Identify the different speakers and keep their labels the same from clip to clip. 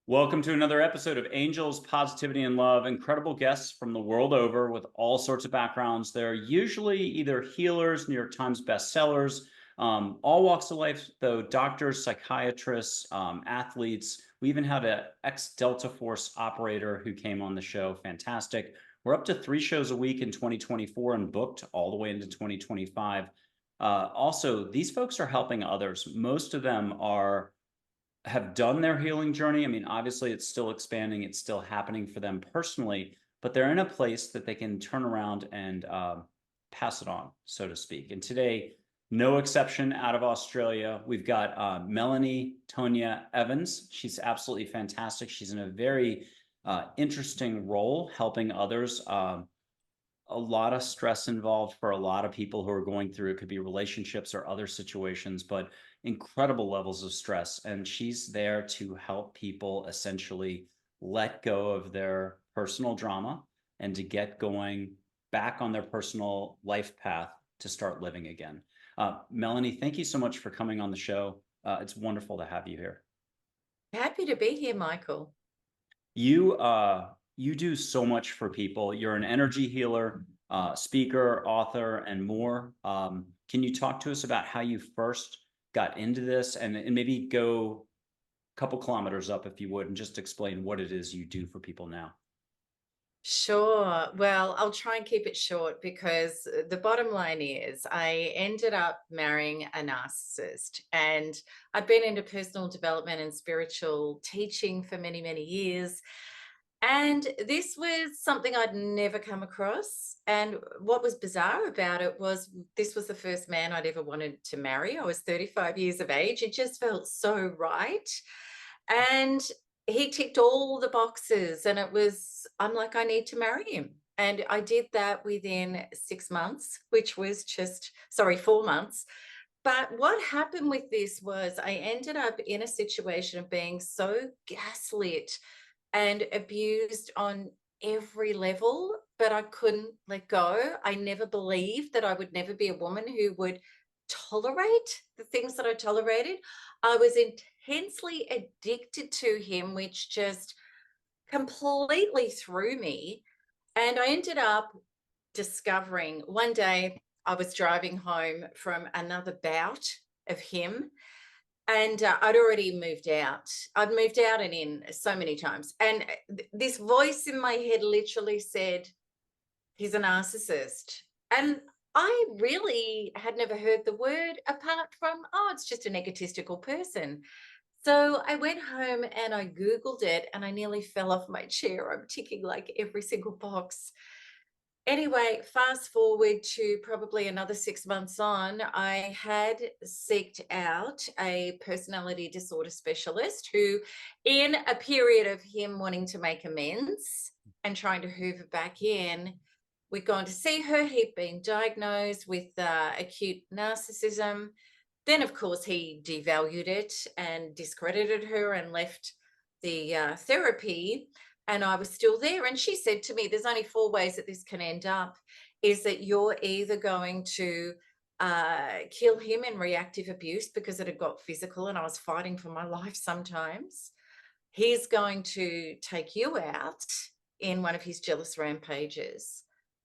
Speaker 1: Welcome to another episode of Angels, Positivity, and Love. Incredible guests from the world over with all sorts of backgrounds. They're usually either healers, New York Times bestsellers, all walks of life, though doctors, psychiatrists, athletes. We even had an ex-Delta Force operator who came on the show. Fantastic. We're up to 3 shows a week in 2024 and booked all the way into 2025. Also, these folks are helping others. Most of them have done their healing journey. I mean, obviously it's still expanding, it's still happening for them personally, but they're in a place that they can turn around and pass it on, so to speak. And today, no exception, out of Australia, we've got MELANIE TONIA EVANS. She's absolutely fantastic. She's in a very interesting role, helping others. A lot of stress involved for a lot of people who are going through it. Could be relationships or other situations, but incredible levels of stress. And she's there to help people essentially let go of their personal drama and to get going back on their personal life path to start living again. MELANIE, thank you so much for coming on the show. It's wonderful to have you here.
Speaker 2: Happy to be here, Michael.
Speaker 1: You do so much for people. You're an energy healer, speaker, author, and more. Can you talk to us about how you first got into this and maybe go a couple kilometers up, if you would, and just explain what it is you do for people now?
Speaker 2: Sure. Well, I'll try and keep it short because the bottom line is I ended up marrying a narcissist, and I've been into personal development and spiritual teaching for many, many years. And this was something I'd never come across. And what was bizarre about it was this was the first man I'd ever wanted to marry. I was 35 years of age. It just felt so right. And he ticked all the boxes. And I'm like, I need to marry him. And I did that within 6 months, which was sorry, 4 months. But what happened with this was I ended up in a situation of being so gaslit and abused on every level, but I couldn't let go. I never believed that I would never be a woman who would tolerate the things that I tolerated. I was intensely addicted to him, which just completely threw me. And I ended up discovering one day I was driving home from another bout of him, and I'd already moved out. I'd moved out and in so many times. And this voice in my head literally said, he's a narcissist. And I really had never heard the word apart from, oh, it's just an egotistical person. So I went home and I Googled it and I nearly fell off my chair. I'm ticking like every single box. Anyway, fast forward to probably another 6 months on, I had seeked out a personality disorder specialist who, in a period of him wanting to make amends and trying to hoover back in, we'd gone to see her. He'd been diagnosed with acute narcissism. Then, of course, he devalued it and discredited her and left the therapy. And I was still there. And she said to me, there's only 4 ways that this can end up, is that you're either going to kill him in reactive abuse because it had got physical and I was fighting for my life sometimes. He's going to take you out in one of his jealous rampages.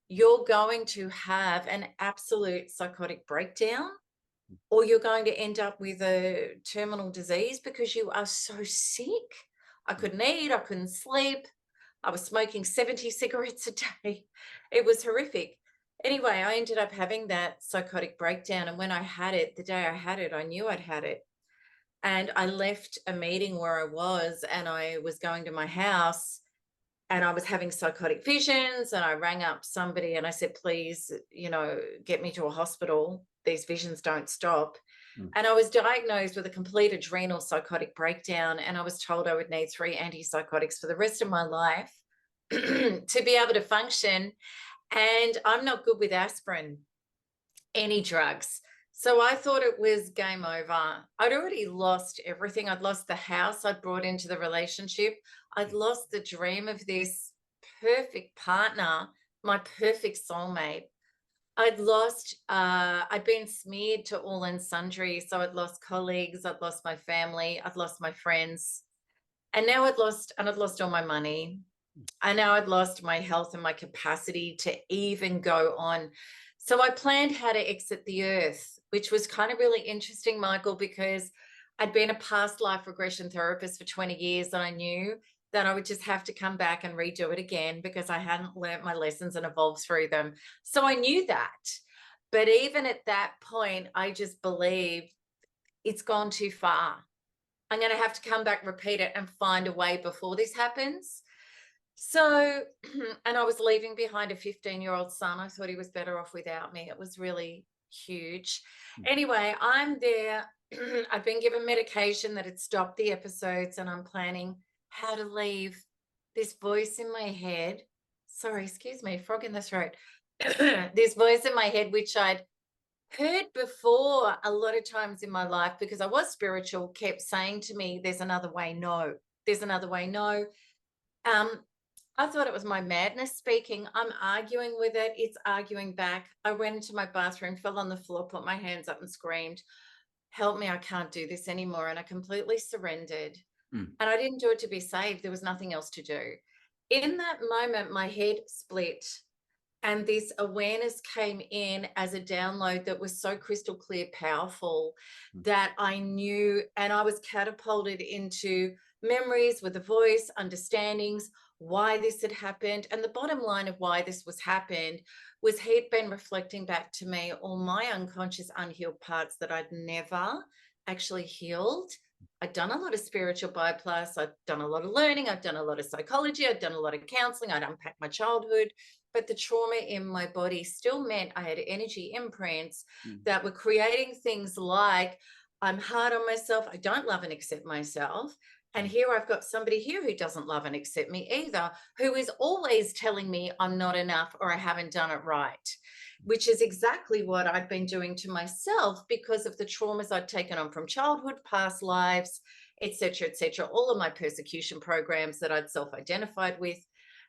Speaker 2: You're going to have an absolute psychotic breakdown, or you're going to end up with a terminal disease because you are so sick. I couldn't eat, I couldn't sleep. I was smoking 70 cigarettes a day. It was horrific. Anyway, I ended up having that psychotic breakdown. And when I had it, the day I had it, I knew I'd had it. And I left a meeting where I was, and I was going to my house, and I was having psychotic visions, and I rang up somebody and I said, please, get me to a hospital. These visions don't stop. And I was diagnosed with a complete adrenal psychotic breakdown, and I was told I would need 3 antipsychotics for the rest of my life to be able to function. And I'm not good with aspirin, any drugs. So I thought it was game over. I'd already lost everything. I'd lost the house I'd brought into the relationship. I'd lost the dream of this perfect partner, my perfect soulmate. I'd been smeared to all and sundry. So I'd lost colleagues, I'd lost my family, I'd lost my friends. And now I'd lost all my money. I know I'd lost my health and my capacity to even go on. So I planned how to exit the earth, which was kind of really interesting, Michael, because I'd been a past life regression therapist for 20 years. And I knew that I would just have to come back and redo it again because I hadn't learnt my lessons and evolved through them. So I knew that. But even at that point, I just believed it's gone too far. I'm going to have to come back, repeat it, and find a way before this happens. So, and I was leaving behind a 15-year-old son. I thought he was better off without me. It was really huge. Anyway, I'm there. I've been given medication that had stopped the episodes, and I'm planning how to leave. This voice in my head, sorry, excuse me, frog in the throat. This voice in my head, which I'd heard before a lot of times in my life because I was spiritual, kept saying to me, there's another way, no. There's another way, no. I thought it was my madness speaking. I'm arguing with it. It's arguing back. I went into my bathroom, fell on the floor, put my hands up and screamed, help me, I can't do this anymore. And I completely surrendered. And I didn't do it to be saved. There was nothing else to do. In that moment, my head split and this awareness came in as a download that was so crystal clear, powerful, that I knew, and I was catapulted into memories with a voice, understandings, why this had happened. And the bottom line of why this was happened was he'd been reflecting back to me all my unconscious, unhealed parts that I'd never actually healed. I'd done a lot of spiritual bypass. I'd done a lot of learning. I'd done a lot of psychology. I'd done a lot of counseling. I'd unpacked my childhood. But the trauma in my body still meant I had energy imprints that were creating things like I'm hard on myself. I don't love and accept myself. And here I've got somebody here who doesn't love and accept me either, who is always telling me I'm not enough or I haven't done it right, which is exactly what I've been doing to myself because of the traumas I'd taken on from childhood, past lives, etc., all of my persecution programs that I'd self-identified with.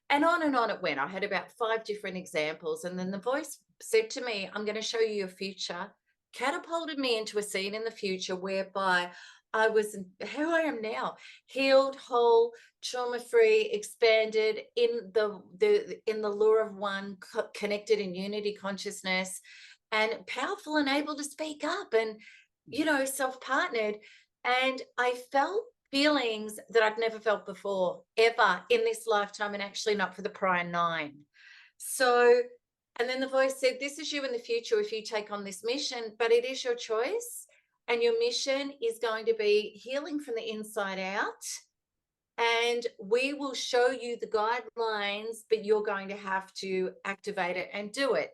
Speaker 2: And on it went. I had about 5 different examples. And then the voice said to me, I'm going to show you your future, catapulted me into a scene in the future whereby I was who I am now, healed, whole, trauma-free, expanded in the law of one, connected in unity consciousness, and powerful and able to speak up and, self-partnered. And I felt feelings that I'd never felt before, ever in this lifetime, and actually not for the prior 9. So, and then the voice said, this is you in the future if you take on this mission, but it is your choice. And your mission is going to be healing from the inside out. And we will show you the guidelines, but you're going to have to activate it and do it.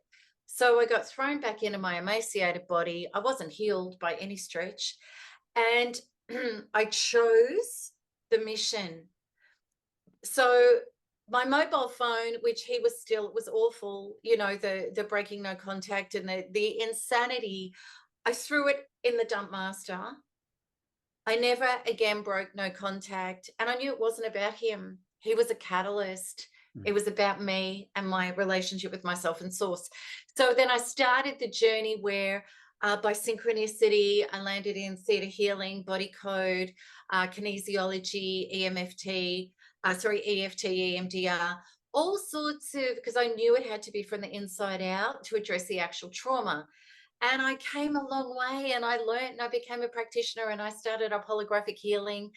Speaker 2: So I got thrown back into my emaciated body. I wasn't healed by any stretch. And I chose the mission. So my mobile phone, which he was still, it was awful, the breaking no contact and the insanity, I threw it in the dump master. I never again broke no contact. And I knew it wasn't about him. He was a catalyst. It was about me and my relationship with myself and source. So then I started the journey where by synchronicity, I landed in theta healing, body code, kinesiology, EFT, EMDR, all sorts of, because I knew it had to be from the inside out to address the actual trauma. And I came a long way and I learned and I became a practitioner and I started up holographic healing.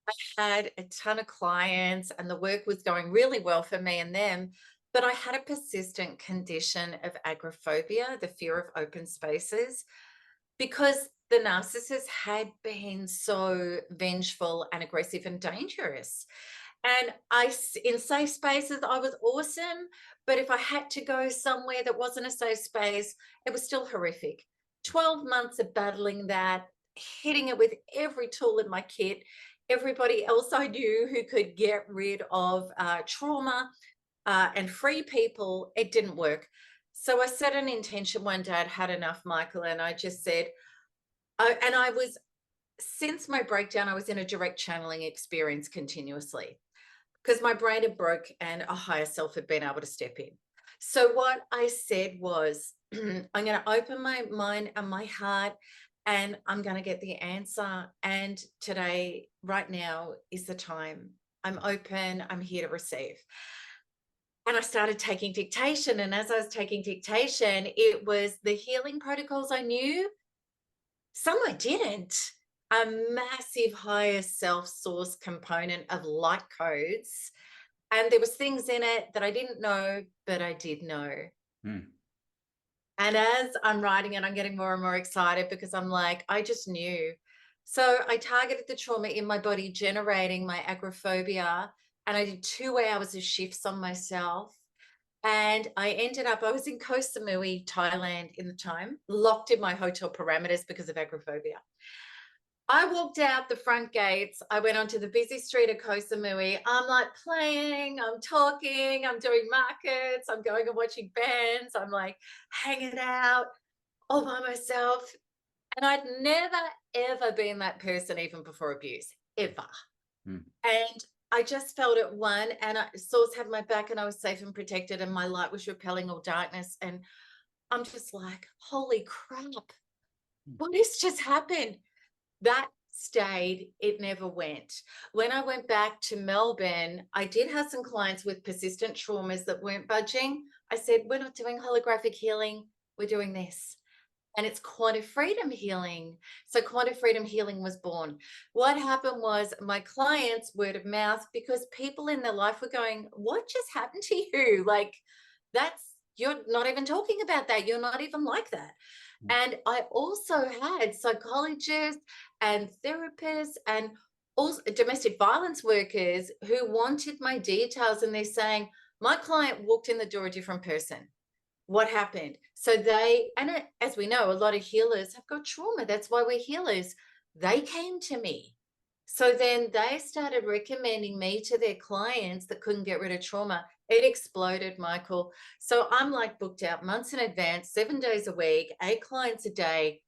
Speaker 2: I had a ton of clients and the work was going really well for me and them, but I had a persistent condition of agoraphobia, the fear of open spaces, because the narcissist had been so vengeful and aggressive and dangerous. And in safe spaces, I was awesome. But if I had to go somewhere that wasn't a safe space, it was still horrific. 12 months of battling that, hitting it with every tool in my kit, everybody else I knew who could get rid of trauma and free people, it didn't work. So I set an intention one day, I'd had enough, Michael, and I just said, since my breakdown, I was in a direct channeling experience continuously because my brain had broke and a higher self had been able to step in. So what I said was, I'm going to open my mind and my heart and I'm going to get the answer. And today, right now, is the time. I'm open, I'm here to receive. And I started taking dictation. And as I was taking dictation, it was the healing protocols I knew, some I didn't. A massive higher self-source component of light codes. And there was things in it that I didn't know, but I did know.
Speaker 1: Hmm.
Speaker 2: And as I'm writing it, I'm getting more and more excited because I'm like, I just knew. So I targeted the trauma in my body, generating my agoraphobia. And I did 2 hours of shifts on myself. And I ended up, I was in Koh Samui, Thailand in the time, locked in my hotel parameters because of agoraphobia. I walked out the front gates. I went onto the busy street of Koh Samui. I'm like playing, I'm talking, I'm doing markets, I'm going and watching bands, I'm like hanging out all by myself. And I'd never, ever been that person even before abuse, ever.
Speaker 1: Hmm.
Speaker 2: And I just felt at one, and Source had my back, and I was safe and protected, and my light was repelling all darkness. And I'm just like, holy crap, what has just happened? That stayed, it never went. When I went back to Melbourne, I did have some clients with persistent traumas that weren't budging. I said, we're not doing holographic healing, we're doing this. And it's quantum freedom healing. So quantum freedom healing was born. What happened was my clients, word of mouth, because people in their life were going, what just happened to you? Like, you're not even talking about that. You're not even like that. And I also had psychologists and therapists and also domestic violence workers who wanted my details, and they're saying, my client walked in the door a different person. What happened? So as we know, a lot of healers have got trauma. That's why we're healers. They came to me. So then they started recommending me to their clients that couldn't get rid of trauma. It exploded, Michael. So I'm like booked out months in advance, 7 days a week, 8 clients a day.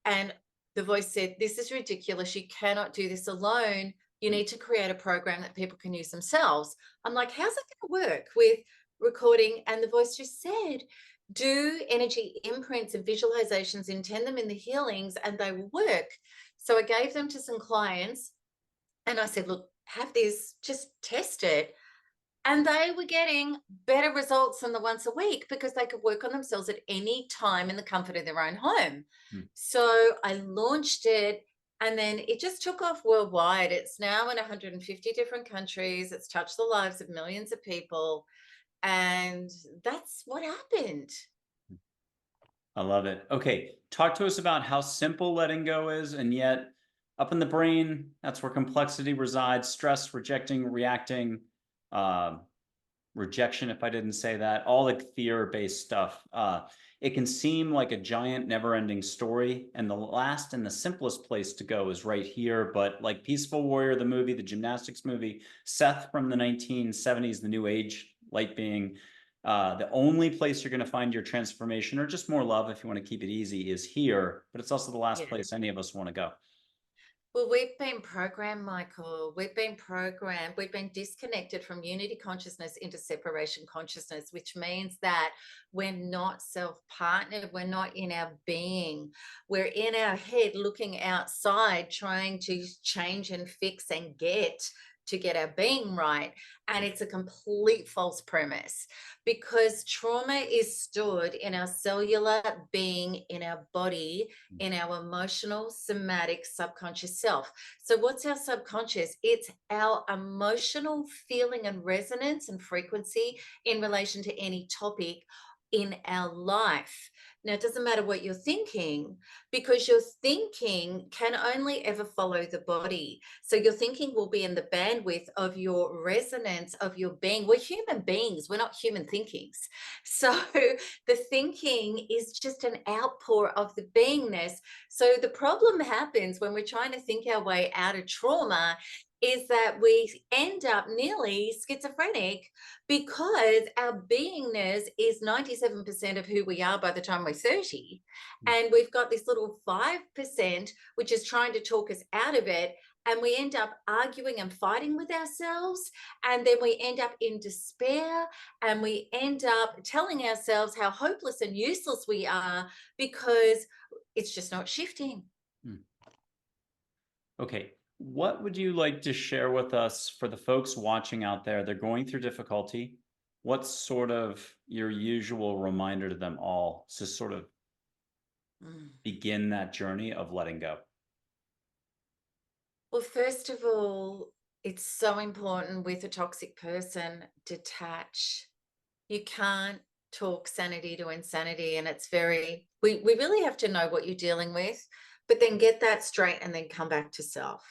Speaker 2: And the voice said, this is ridiculous. You cannot do this alone. You need to create a program that people can use themselves. I'm like, how's that going to work with recording? And the voice just said, do energy imprints and visualizations, intend them in the healings, and they will work. So I gave them to some clients. And I said, look, have this, just test it. And they were getting better results than the once a week because they could work on themselves at any time in the comfort of their own home.
Speaker 1: Hmm.
Speaker 2: So I launched it, and then it just took off worldwide. It's now in 150 different countries. It's touched the lives of millions of people. And that's what happened.
Speaker 1: I love it. Okay, talk to us about how simple letting go is, and yet up in the brain, that's where complexity resides. Stress, rejecting, reacting, uh, rejection, if I didn't say that, all the fear-based stuff. It can seem like a giant, never-ending story, and the last and the simplest place to go is right here. But like Peaceful Warrior, the movie, the gymnastics movie, Seth from the 1970s, the New Age light being, the only place you're going to find your transformation, or just more love if you want to keep it easy, is here. But it's also the last
Speaker 2: Yeah.
Speaker 1: place any of us want to go.
Speaker 2: Well, we've been programmed, Michael. We've been programmed. We've been disconnected from unity consciousness into separation consciousness, which means that we're not self-partnered. We're not in our being. We're in our head looking outside, trying to change and fix and get to get our being right. And it's a complete false premise, because trauma is stored in our cellular being, in our body, in our emotional, somatic, subconscious self. So what's our subconscious? It's our emotional feeling and resonance and frequency in relation to any topic in our life. Now, it doesn't matter what you're thinking, because your thinking can only ever follow the body. So your thinking will be in the bandwidth of your resonance of your being. We're human beings. We're not human thinkings. So the thinking is just an outpour of the beingness. So the problem happens when we're trying to think our way out of trauma is that we end up nearly schizophrenic, because our beingness is 97% of who we are by the time we're 30. And we've got this little 5%, which is trying to talk us out of it. And we end up arguing and fighting with ourselves. And then we end up in despair, and we end up telling ourselves how hopeless and useless we are because it's just not shifting.
Speaker 1: Mm. Okay. What would you like to share with us for the folks watching out there? They're going through difficulty. What's sort of your usual reminder to them all to sort of begin that journey of letting go?
Speaker 2: Well, first of all, it's so important with a toxic person, detach. You can't talk sanity to insanity. And it's we really have to know what you're dealing with, but then get that straight and then come back to self.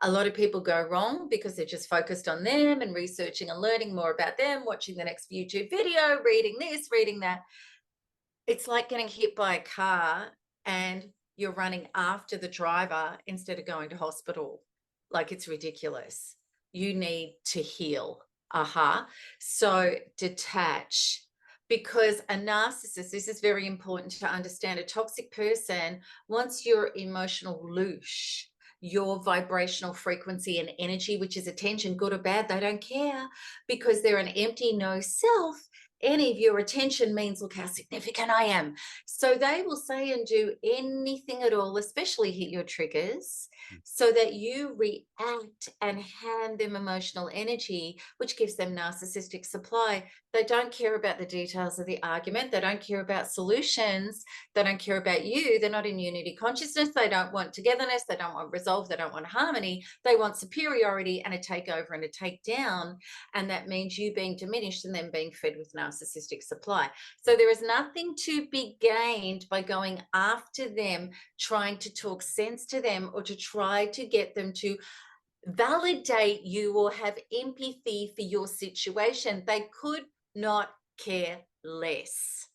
Speaker 2: A lot of people go wrong because they're just focused on them and researching and learning more about them, watching the next YouTube video, reading this, reading that. It's like getting hit by a car and you're running after the driver instead of going to hospital. Like, it's ridiculous. You need to heal. So detach, because a narcissist, this is very important to understand, a toxic person wants your emotional loosh, your vibrational frequency and energy, which is attention, good or bad, they don't care, because they're an empty no self. Any of your attention means, look how significant I am. So they will say and do anything at all, especially hit your triggers, so that you react and hand them emotional energy, which gives them narcissistic supply. They don't care about the details of the argument. They don't care about solutions. They don't care about you. They're not in unity consciousness. They don't want togetherness. They don't want resolve. They don't want harmony. They want superiority and a takeover and a takedown. And that means you being diminished and then being fed with narcissistic supply. So there is nothing to be gained by going after them, trying to talk sense to them, or to try to get them to validate you or have empathy for your situation. They could not care less.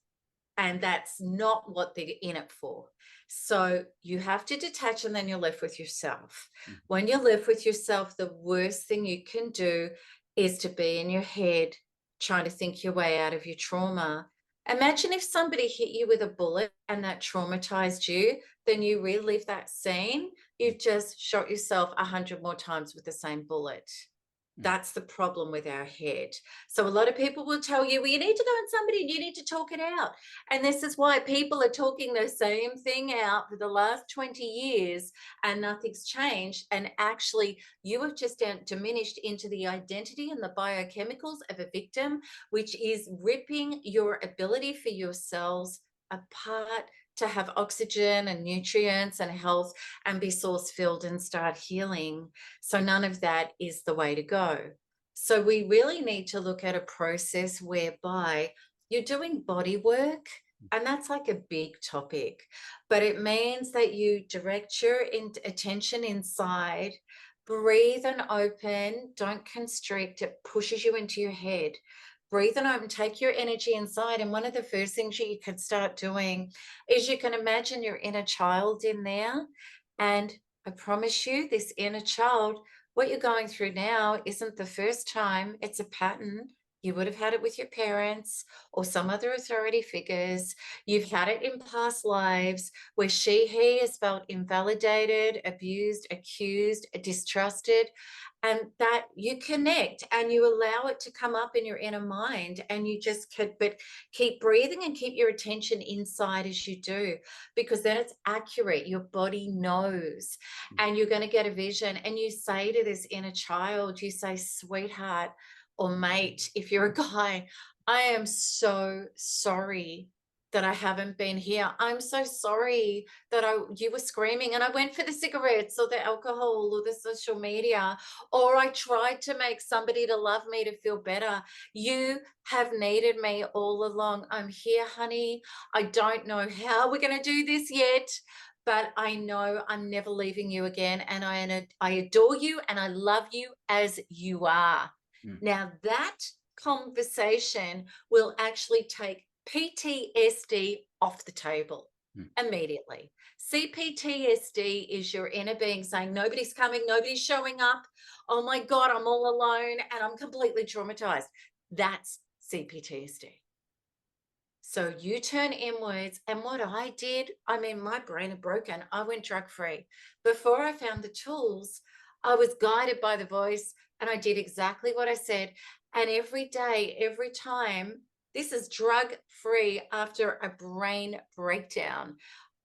Speaker 2: And that's not what they're in it for. So you have to detach, and then you're left with yourself. When you're left with yourself, the worst thing you can do is to be in your head trying to think your way out of your trauma. Imagine if somebody hit you with a bullet and that traumatized you, then you relive that scene. You've just shot yourself 100 more times with the same bullet. That's the problem with our head. So a lot of people will tell you, well, you need to go and somebody, you need to talk it out. And this is why people are talking the same thing out for the last 20 years and nothing's changed. And actually, you have just diminished into the identity and the biochemicals of a victim, which is ripping your ability for your cells apart to have oxygen and nutrients and health and be source filled and start healing. So none of that is the way to go. So we really need to look at a process whereby you're doing body work, and that's like a big topic, but it means that you direct your attention inside, breathe and open, don't constrict, it pushes you into your head. Breathe and open, take your energy inside. And one of the first things you can start doing is you can imagine your inner child in there. And I promise you, this inner child, what you're going through now isn't the first time, it's a pattern. You would have had it with your parents or some other authority figures. You've had it in past lives where he has felt invalidated, abused, accused, distrusted, and that you connect and you allow it to come up in your inner mind, and you just could, but keep breathing and keep your attention inside as you do, because then it's accurate. Your body knows, and you're going to get a vision. And you say to this inner child, you say, sweetheart, or mate, if you're a guy, I am so sorry that I haven't been here. I'm so sorry that you were screaming and I went for the cigarettes or the alcohol or the social media, or I tried to make somebody to love me to feel better. You have needed me all along. I'm here, honey. I don't know how we're going to do this yet, but I know I'm never leaving you again. And I adore you and I love you as you are. Now that conversation will actually take PTSD off the table immediately. CPTSD is your inner being saying, nobody's coming, nobody's showing up. Oh my God, I'm all alone and I'm completely traumatized. That's CPTSD. So you turn inwards. And what I did, I mean, my brain had broken. I went drug-free. Before I found the tools, I was guided by the voice and I did exactly what I said. And every day, every time, this is drug-free after a brain breakdown.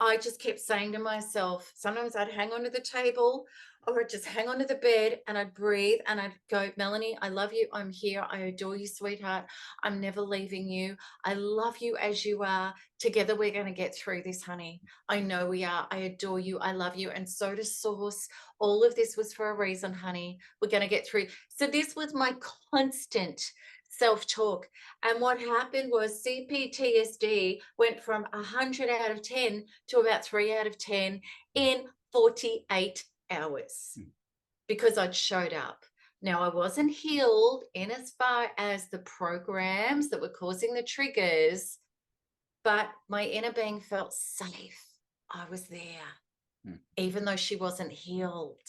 Speaker 2: I just kept saying to myself, sometimes I'd hang onto the table or I'd just hang onto the bed and I'd breathe and I'd go, Melanie, I love you. I'm here. I adore you, sweetheart. I'm never leaving you. I love you as you are. Together, we're going to get through this, honey. I know we are. I adore you. I love you. And so does Source. All of this was for a reason, honey. We're going to get through. So this was my constant self-talk. And what happened was CPTSD went from 100 out of 10 to about 3 out of 10 in 48 hours because I'd showed up. Now, I wasn't healed in as far as the programs that were causing the triggers, but my inner being felt safe. I was there, even though she wasn't healed.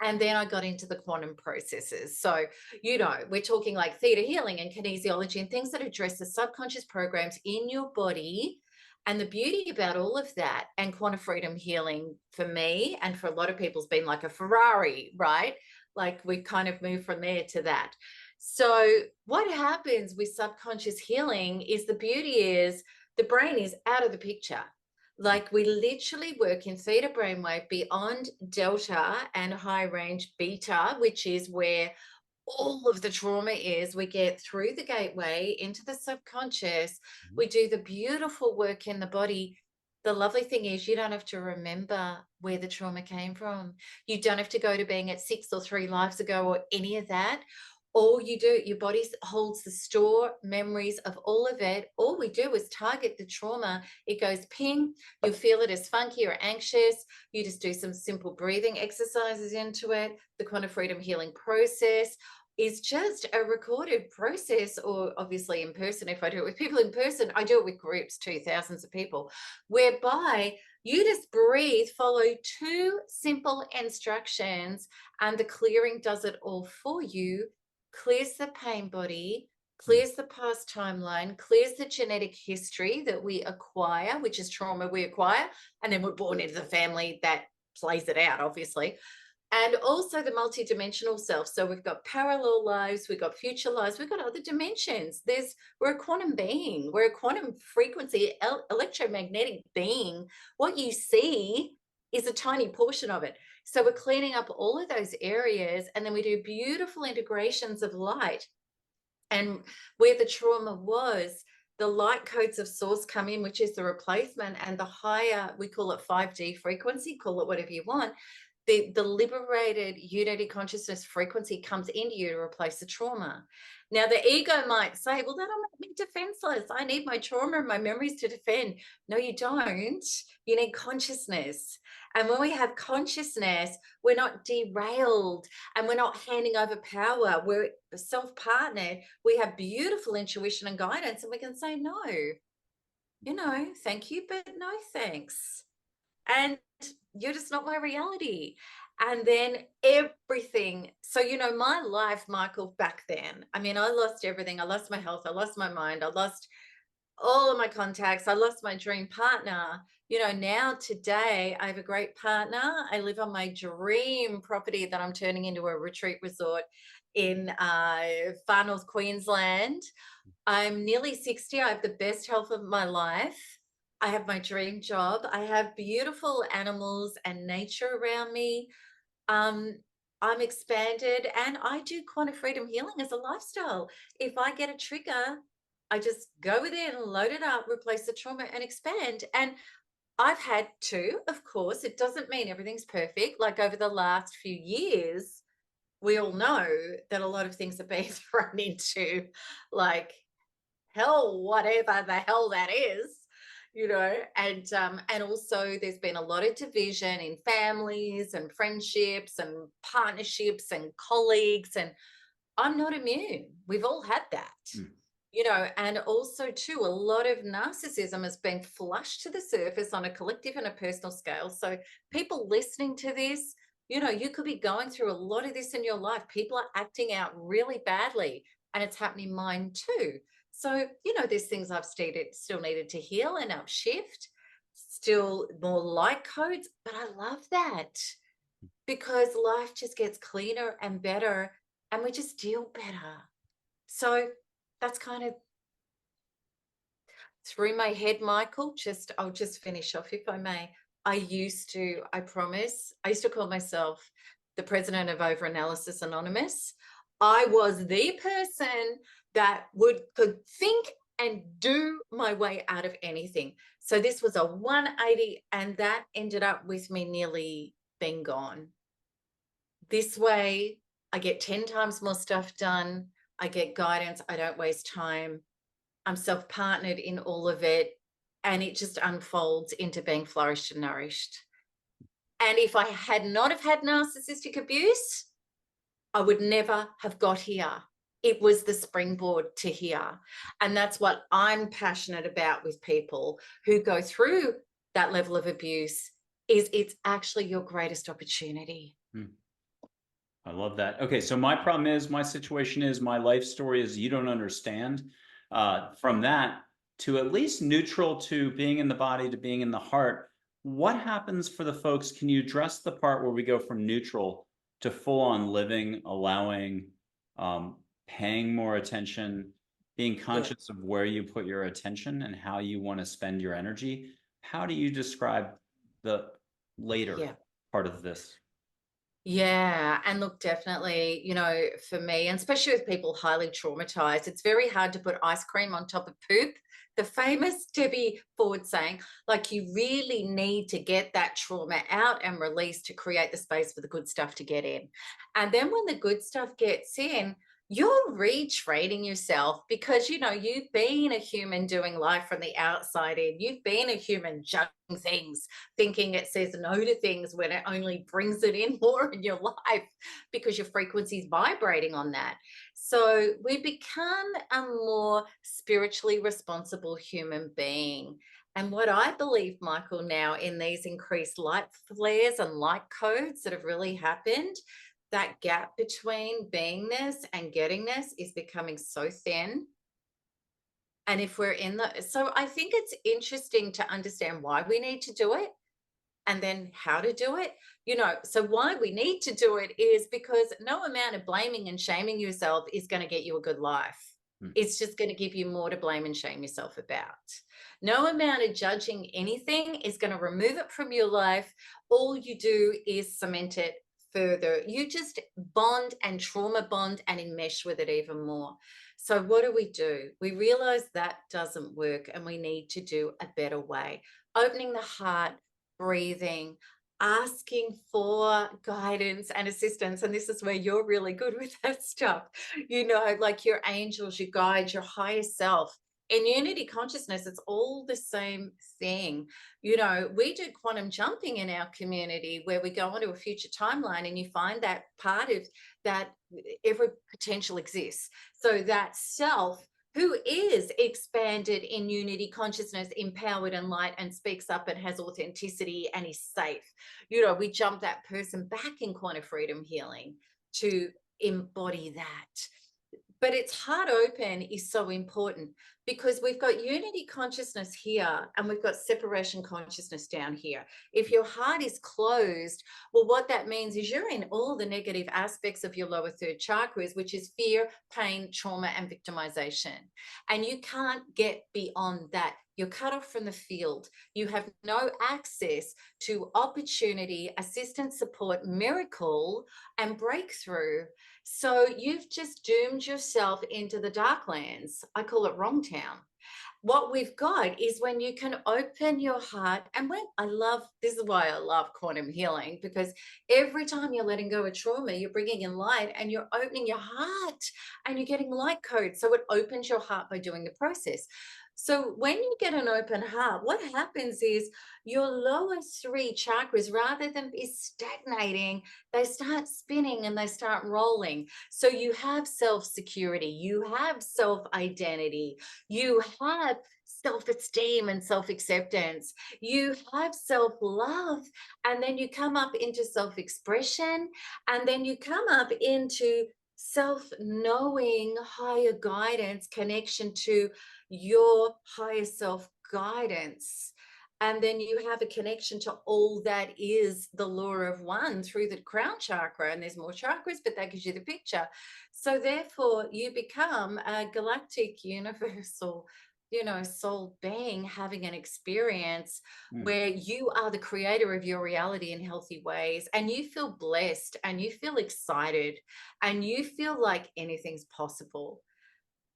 Speaker 2: And then I got into the quantum processes. So, you know, we're talking like theta healing and kinesiology and things that address the subconscious programs in your body. And the beauty about all of that and quantum freedom healing for me and for a lot of people has been like a Ferrari, right? Like we've kind of moved from there to that. So what happens with subconscious healing is the beauty is the brain is out of the picture. Like we literally work in theta brainwave beyond delta and high range beta, which is where all of the trauma is. We get through the gateway into the subconscious. We do the beautiful work in the body. The lovely thing is you don't have to remember where the trauma came from. You don't have to go to being at 6 or 3 lives ago or any of that. All you do, your body holds the store memories of all of it. All we do is target the trauma. It goes ping. You feel it as funky or anxious. You just do some simple breathing exercises into it. The quantum freedom healing process is just a recorded process, or obviously in person. If I do it with people in person, I do it with groups too, thousands of people, whereby you just breathe, follow 2 simple instructions, and the clearing does it all for you. Clears the pain body, clears the past timeline, clears the genetic history that we acquire, which is trauma we acquire, and then we're born into the family that plays it out, obviously. And also the multidimensional self. So we've got parallel lives, we've got future lives, we've got other dimensions. We're a quantum being, we're a quantum frequency, electromagnetic being. What you see is a tiny portion of it. So we're cleaning up all of those areas, and then we do beautiful integrations of light. And where the trauma was, the light codes of source come in, which is the replacement, and the higher, we call it 5D frequency, call it whatever you want. The liberated unity consciousness frequency comes into you to replace the trauma. Now, the ego might say, well, that'll make me defenseless. I need my trauma and my memories to defend. No, you don't. You need consciousness. And when we have consciousness, we're not derailed and we're not handing over power. We're self-partnered. We have beautiful intuition and guidance, and we can say, no, you know, thank you, but no thanks. And you're just not my reality. And then everything. So, you know, my life, Michael, back then, I mean, I lost everything. I lost my health. I lost my mind. I lost all of my contacts. I lost my dream partner. You know, now today I have a great partner. I live on my dream property that I'm turning into a retreat resort in far north Queensland. I'm nearly 60. I have the best health of my life. I have my dream job. I have beautiful animals and nature around me. I'm expanded, and I do quantum freedom healing as a lifestyle. If I get a trigger, I just go within, load it up, replace the trauma, and expand. And I've had to, of course, it doesn't mean everything's perfect. Like over the last few years, we all know that a lot of things are being thrown into like hell, whatever the hell that is, you know. And also there's been a lot of division in families and friendships and partnerships and colleagues, and I'm not immune. We've all had that. You know, and also too, a lot of narcissism has been flushed to the surface on a collective and a personal scale. So people listening to this, you know, you could be going through a lot of this in your life. People are acting out really badly, and it's happening mine too. So, you know, there's things I've still needed to heal and upshift, still more light codes, but I love that because life just gets cleaner and better, and we just deal better. So that's kind of through my head, Michael, I'll just finish off if I may. I promise, I used to call myself the president of Overanalysis Anonymous. I was the person that could think and do my way out of anything. So this was a 180, and that ended up with me nearly being gone. This way, I get 10 times more stuff done. I get guidance. I don't waste time. I'm self-partnered in all of it, and it just unfolds into being flourished and nourished. And if I had not have had narcissistic abuse, I would never have got here. It was the springboard to here. And that's what I'm passionate about with people who go through that level of abuse, is it's actually your greatest opportunity.
Speaker 1: I love that. Okay, so my problem is, my situation is, my life story is, you don't understand. From that to at least neutral to being in the body to being in the heart, what happens for the folks? Can you address the part where we go from neutral to full on living, allowing, paying more attention, being conscious of where you put your attention and how you want to spend your energy? How do you describe the later part of this?
Speaker 2: Yeah, and look, definitely, for me, and especially with people highly traumatized, it's very hard to put ice cream on top of poop. The famous Debbie Ford saying, like, you really need to get that trauma out and release to create the space for the good stuff to get in. And then when the good stuff gets in, you're retraining yourself, because you've been a human doing life from the outside in. You've been a human judging things, thinking it says no to things when it only brings it in more in your life, because your frequency is vibrating on that. So we become a more spiritually responsible human being. And what I believe, Michael, now in these increased light flares and light codes that have really happened, that gap between beingness and gettingness is becoming so thin. And if we're so I think it's interesting to understand why we need to do it, and then how to do it. So why we need to do it is because no amount of blaming and shaming yourself is going to get you a good life. It's just going to give you more to blame and shame yourself about. No amount of judging anything is going to remove it from your life. All you do is cement it further. You just bond and trauma bond and enmesh with it even more. So what do? We realize that doesn't work, and we need to do a better way. Opening the heart, breathing, asking for guidance and assistance. And this is where you're really good with that stuff. Like your angels, your guides, your higher self. In unity consciousness, it's all the same thing. We do quantum jumping in our community, where we go onto a future timeline and you find that part of that every potential exists. So that self who is expanded in unity consciousness, empowered and light, and speaks up and has authenticity and is safe. We jump that person back in quantum freedom healing to embody that. But its heart open is so important, because we've got unity consciousness here and we've got separation consciousness down here. If your heart is closed, well, what that means is you're in all the negative aspects of your lower third chakras, which is fear, pain, trauma, and victimization. And you can't get beyond that. You're cut off from the field. You have no access to opportunity, assistance, support, miracle, and breakthrough. So you've just doomed yourself into the darklands. I call it wrong town. What we've got is when you can open your heart, and this is why I love quantum healing, because every time you're letting go of trauma, you're bringing in light and you're opening your heart and you're getting light code. So it opens your heart by doing the process. So when you get an open heart, what happens is your lower three chakras, rather than be stagnating, they start spinning and they start rolling. So you have self-security, you have self-identity, you have self-esteem and self-acceptance, you have self-love, and then you come up into self-expression, and then you come up into self-knowing, higher guidance, connection to your higher self guidance. And then you have a connection to all that is the law of one through the crown chakra. And there's more chakras, but that gives you the picture. So therefore, you become a galactic, universal soul being having an experience
Speaker 1: Mm,
Speaker 2: where you are the creator of your reality in healthy ways, and you feel blessed and you feel excited and you feel like anything's possible.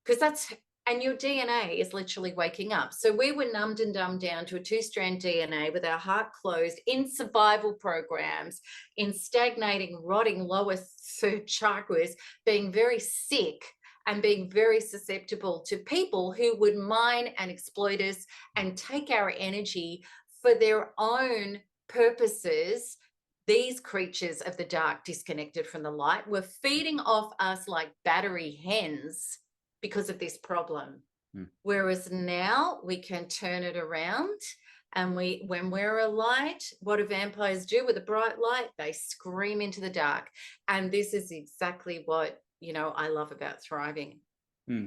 Speaker 2: Because and your DNA is literally waking up. So we were numbed and dumbed down to a two-strand DNA with our heart closed in survival programs, in stagnating, rotting lower third chakras, being very sick and being very susceptible to people who would mine and exploit us and take our energy for their own purposes. These creatures of the dark, disconnected from the light, were feeding off us like battery hens because of this problem.
Speaker 1: mm.
Speaker 2: Whereas now we can turn it around, and when we're a light, what do vampires do with a bright light? They scream into the dark. And this is exactly what, I love about thriving.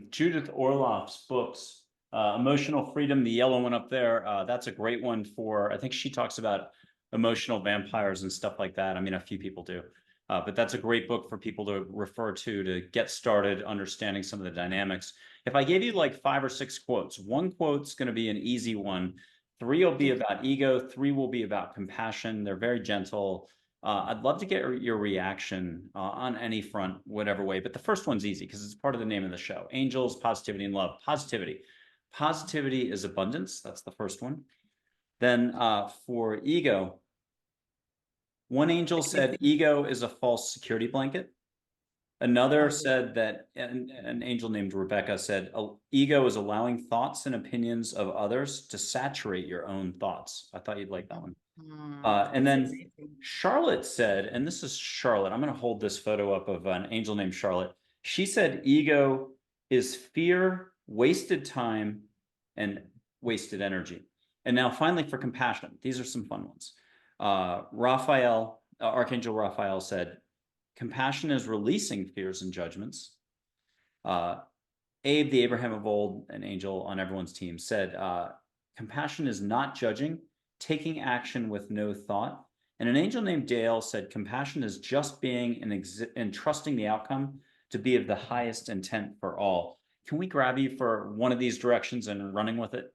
Speaker 1: Judith Orloff's books, Emotional Freedom, the yellow one up there, that's a great one for, I think she talks about emotional vampires and stuff like that. I mean, a few people do. But that's a great book for people to refer to get started understanding some of the dynamics. If I gave you like 5 or 6 quotes, one quote's going to be an easy one. 3 will be about ego. 3 will be about compassion. They're very gentle. I'd love to get your reaction on any front, whatever way. But the first one's easy because it's part of the name of the show. Angels, positivity, and love. Positivity. Positivity is abundance. That's the first one. Then for ego, one angel said ego is a false security blanket. Another said that an angel named Rebecca said ego is allowing thoughts and opinions of others to saturate your own thoughts. I thought you'd like that one. And then
Speaker 2: Amazing.
Speaker 1: Charlotte said, and this is Charlotte, I'm going to hold this photo up of an angel named Charlotte. She said ego is fear, wasted time, and wasted energy. And now finally for compassion, these are some fun ones. Archangel Raphael said, compassion is releasing fears and judgments. Abe, the Abraham of old, an angel on everyone's team, said, compassion is not judging, taking action with no thought. And an angel named Dale said, compassion is just being and trusting the outcome to be of the highest intent for all. Can we grab you for one of these directions and running with it?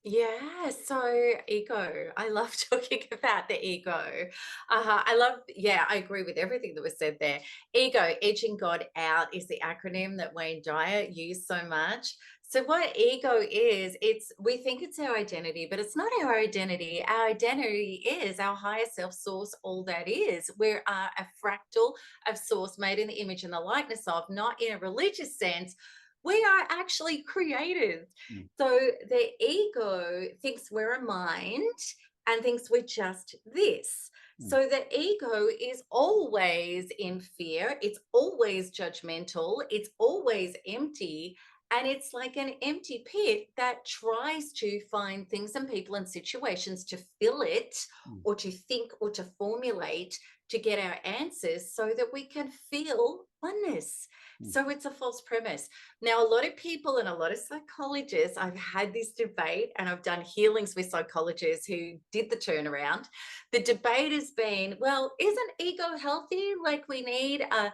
Speaker 2: Yeah, so ego. I love talking about the ego. I agree with everything that was said there. Ego, edging God out, is the acronym that Wayne Dyer used so much. So what ego is, we think it's our identity, but it's not our identity. Our identity is our higher self, source, all that is. We're a fractal of source, made in the image and the likeness of, not in a religious sense. We are actually creative.
Speaker 1: Mm.
Speaker 2: So the ego thinks we're a mind and thinks we're just this.
Speaker 1: Mm.
Speaker 2: So the ego is always in fear. It's always judgmental. It's always empty. And it's like an empty pit that tries to find things and people and situations to fill it,
Speaker 1: Mm.
Speaker 2: or to think or to formulate to get our answers so that we can feel oneness.
Speaker 1: Mm.
Speaker 2: So it's a false premise. Now, a lot of people and a lot of psychologists, I've had this debate and I've done healings with psychologists who did the turnaround. The debate has been, well, isn't ego healthy? Like we need a,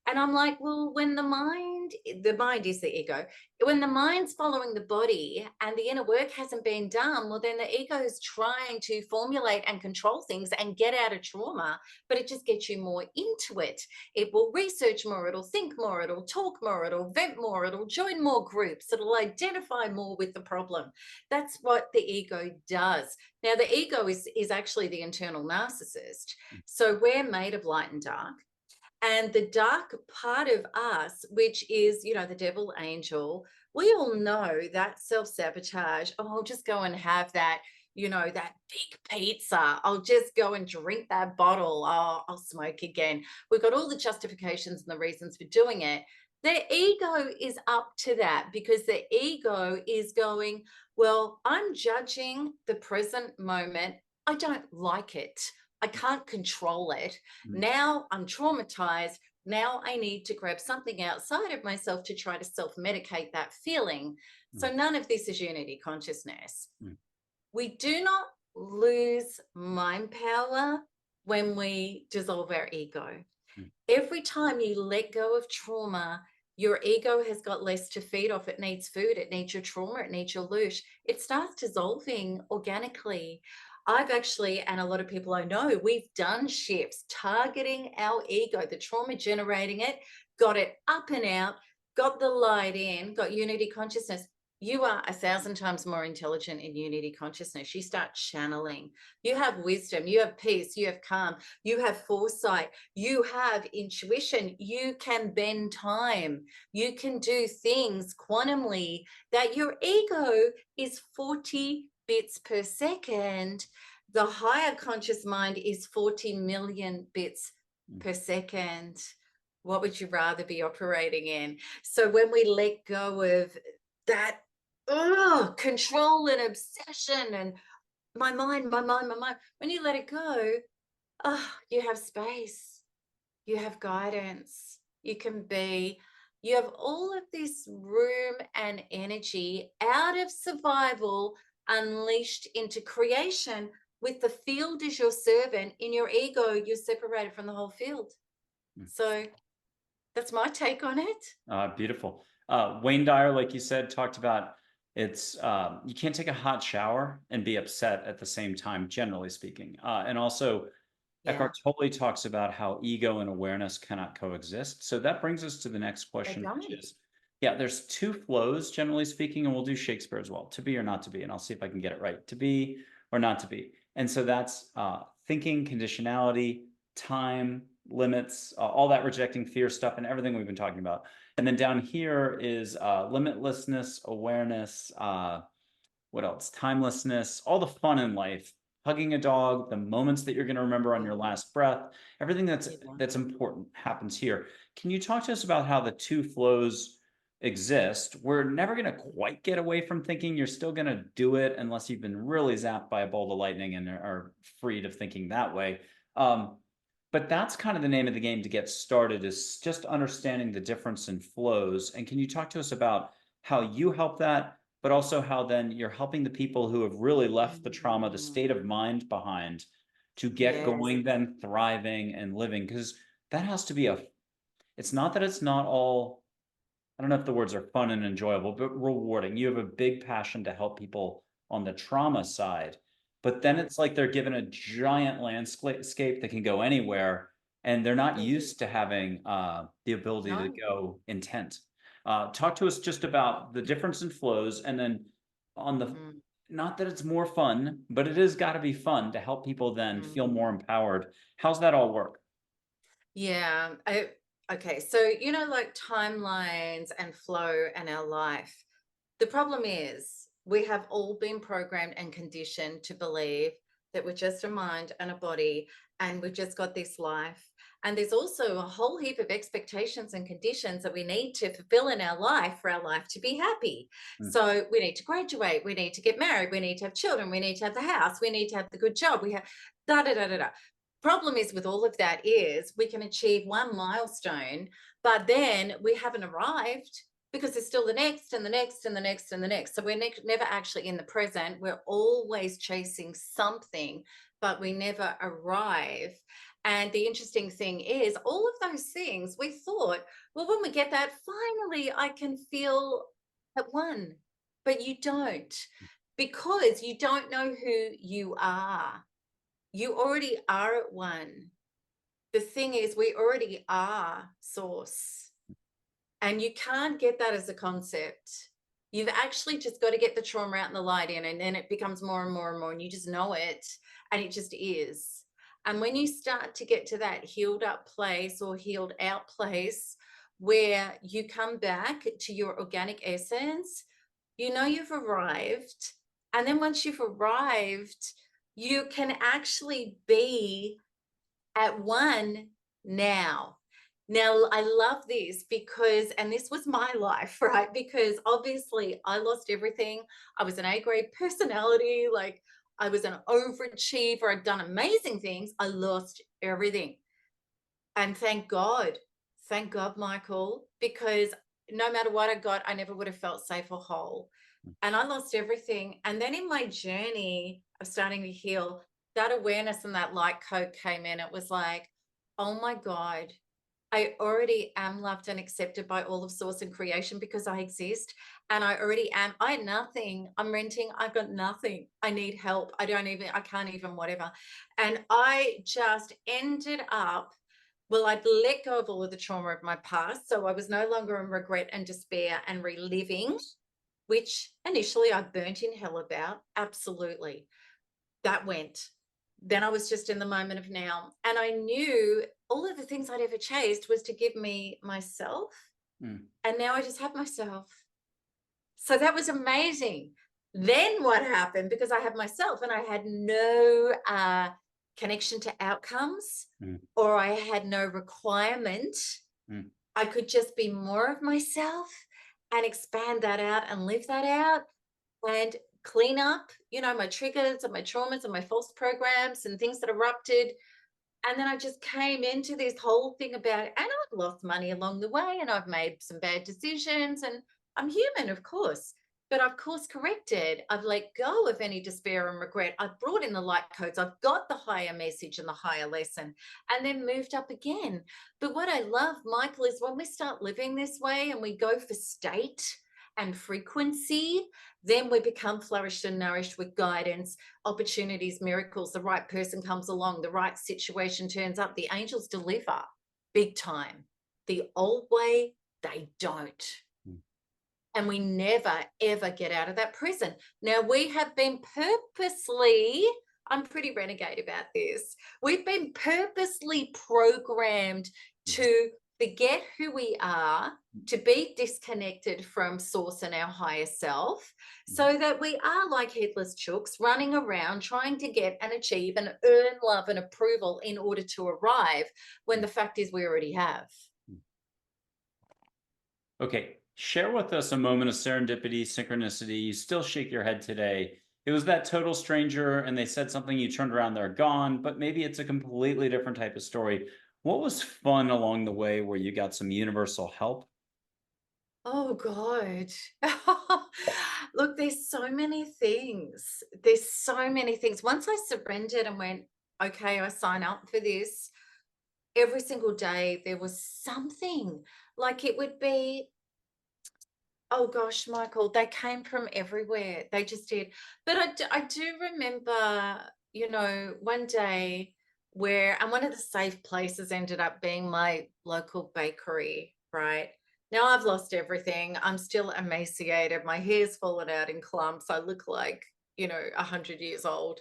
Speaker 2: and I'm like, well, when the mind is the ego, when the mind's following the body and the inner work hasn't been done, well, then the ego is trying to formulate and control things and get out of trauma, but it just gets you more into it. It will research more, it'll think more, it'll talk more, it'll vent more, it'll join more groups, it'll identify more with the problem. That's what the ego does. Now, the ego is actually the internal narcissist. So we're made of light and dark. And the dark part of us, which is, the devil angel, we all know that self-sabotage. Oh, I'll just go and have that, that big pizza. I'll just go and drink that bottle. Oh, I'll smoke again. We've got all the justifications and the reasons for doing it. The ego is up to that, because the ego is going, well, I'm judging the present moment. I don't like it. I can't control it.
Speaker 1: Mm.
Speaker 2: Now I'm traumatized. Now I need to grab something outside of myself to try to self-medicate that feeling.
Speaker 1: Mm.
Speaker 2: So none of this is unity consciousness.
Speaker 1: Mm.
Speaker 2: We do not lose mind power when we dissolve our ego.
Speaker 1: Mm.
Speaker 2: Every time you let go of trauma, Your ego has got less to feed off. It needs food, it needs your trauma, it needs your loosh. It starts dissolving organically. I've actually, and a lot of people I know, we've done shifts targeting our ego, the trauma generating it, got it up and out, got the light in, got unity consciousness. You are 1,000 times more intelligent in unity consciousness. You start channeling. You have wisdom, you have peace, you have calm, you have foresight, you have intuition. You can bend time. You can do things quantumly that your ego is 40 bits per second. The higher conscious mind is 40 million bits per second. What would you rather be operating in? So when we let go of that control and obsession and my mind, my mind, my mind, when you let it go, you have space, you have guidance, you can be, you have all of this room and energy out of survival, unleashed into creation. With the field as your servant, in your ego, you're separated from the whole field. So that's my take on it.
Speaker 1: Beautiful. Wayne Dyer, like you said, talked about it's you can't take a hot shower and be upset at the same time, generally speaking. And also, Eckhart Tolle talks about how ego and awareness cannot coexist. So that brings us to the next question, which is, yeah, there's two flows, generally speaking, and we'll do Shakespeare as well, to be or not to be, and I'll see if I can get it right, to be or not to be. And so that's thinking, conditionality, time, limits, all that rejecting fear stuff and everything we've been talking about. And then down here is limitlessness, awareness, what else? Timelessness, all the fun in life, hugging a dog, the moments that you're going to remember on your last breath, everything that's important happens here. Can you talk to us about how the two flows exist? We're never going to quite get away from thinking. You're still going to do it unless you've been really zapped by a bolt of lightning and are freed of thinking that way. But that's kind of the name of the game to get started, is just understanding the difference in flows. And can you talk to us about how you help that, but also how then you're helping the people who have really left the trauma, the state of mind behind, to get going, then thriving and living? Because that has to be it's not that it's not all, I don't know if the words are fun and enjoyable, but rewarding. You have a big passion to help people on the trauma side, but then it's like they're given a giant landscape that can go anywhere, and they're not used to having the ability to go intent. Talk to us just about the difference in flows, and then on the, not that it's more fun, but it has got to be fun to help people then feel more empowered. How's that all work?
Speaker 2: Yeah. Okay. So, like timelines and flow and our life. The problem is we have all been programmed and conditioned to believe that we're just a mind and a body and we've just got this life. And there's also a whole heap of expectations and conditions that we need to fulfill in our life for our life to be happy. So we need to graduate, we need to get married, we need to have children, we need to have the house, we need to have the good job, we have da da da da da. Problem is with all of that is we can achieve one milestone, but then we haven't arrived because there's still the next and the next and the next and the next. So we're never actually in the present. We're always chasing something, but we never arrive. And the interesting thing is, all of those things we thought, well, when we get that, finally I can feel at one. But you don't, because you don't know who you are. You already are at one. The thing is, we already are source. And you can't get that as a concept. You've actually just got to get the trauma out and the light in, and then it becomes more and more and more, and you just know it, and it just is. And when you start to get to that healed up place or healed out place where you come back to your organic essence, you've arrived. And then once you've arrived, you can actually be at one now. Now, I love this because, and this was my life, right? Because obviously I lost everything. I was an A-grade personality. Like, I was an overachiever. I'd done amazing things. I lost everything. And thank God, Michael, because no matter what I got, I never would have felt safe or whole. And I lost everything. And then in my journey of starting to heal, that awareness and that light code came in. It was like, oh my God, I already am loved and accepted by all of source and creation because I exist. And I already am. I had nothing. I'm renting. I've got nothing. I need help. I can't even, whatever. And I just ended up, well, I'd let go of all of the trauma of my past. So I was no longer in regret and despair and reliving, which initially I burnt in hell about. Absolutely. That went. Then I was just in the moment of now. And I knew all of the things I'd ever chased was to give me myself.
Speaker 1: Mm.
Speaker 2: And now I just have myself. So that was amazing. Then what happened, because I had myself and I had no connection to outcomes, or I had no requirement, I could just be more of myself and expand that out and live that out and clean up, you know, my triggers and my traumas and my false programs and things that erupted. And then I just came into this whole thing about, and I've lost money along the way and I've made some bad decisions, and I'm human, of course, but I've course corrected. I've let go of any despair and regret. I've brought in the light codes. I've got the higher message and the higher lesson, and then moved up again. But what I love, Michael, is when we start living this way and we go for state and frequency, then we become flourished and nourished with guidance, opportunities, miracles. The right person comes along, the right situation turns up. The angels deliver big time. The old way, they don't. And we never, ever get out of that prison. Now, we have been purposely, I'm pretty renegade about this, we've been purposely programmed to forget who we are, to be disconnected from source and our higher self, so that we are like headless chooks running around trying to get and achieve and earn love and approval in order to arrive, when the fact is we already have.
Speaker 1: Okay, share with us a moment of serendipity, synchronicity. You still shake your head today. It was that total stranger and they said something, you turned around, they're gone, but maybe it's a completely different type of story. What was fun along the way where you got some universal help?
Speaker 2: Oh, God. Look, there's so many things. There's so many things. Once I surrendered and went, okay, I sign up for this, every single day there was something. Like it would be, oh gosh, Michael, they came from everywhere. They just did. But I do remember, you know, one day where, and one of the safe places ended up being my local bakery, right? Now I've lost everything. I'm still emaciated. My hair's fallen out in clumps. I look like, you know, 100 years old.